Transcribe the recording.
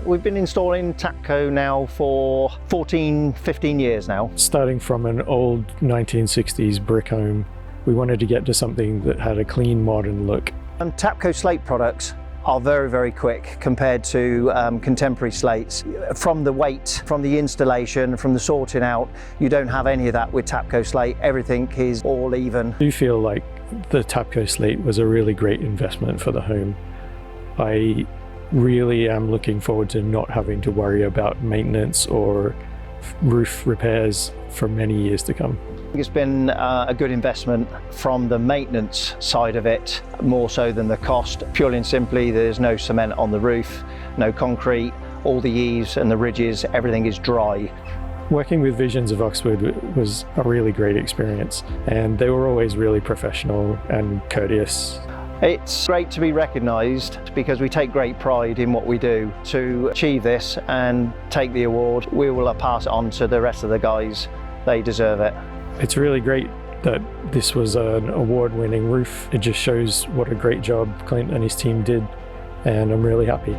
We've been installing Tapco now for 15 years now. Starting from an old 1960s brick home, we wanted to get to something that had a clean, modern look. And TapcoSlate products are very, very quick compared to contemporary slates. From the weight, from the installation, from the sorting out, you don't have any of that with TapcoSlate. Everything is all even. I do feel like the TapcoSlate was a really great investment for the home. I really am looking forward to not having to worry about maintenance or roof repairs for many years to come. It's been a good investment from the maintenance side of it, more so than the cost. Purely and simply, there's no cement on the roof, no concrete, all the eaves and the ridges, everything is dry. Working with Visions of Oxford was a really great experience, and they were always really professional and courteous. It's great to be recognised because we take great pride in what we do. To achieve this and take the award, we will pass it on to the rest of the guys. They deserve it. It's really great that this was an award-winning roof. It just shows what a great job Clint and his team did, and I'm really happy.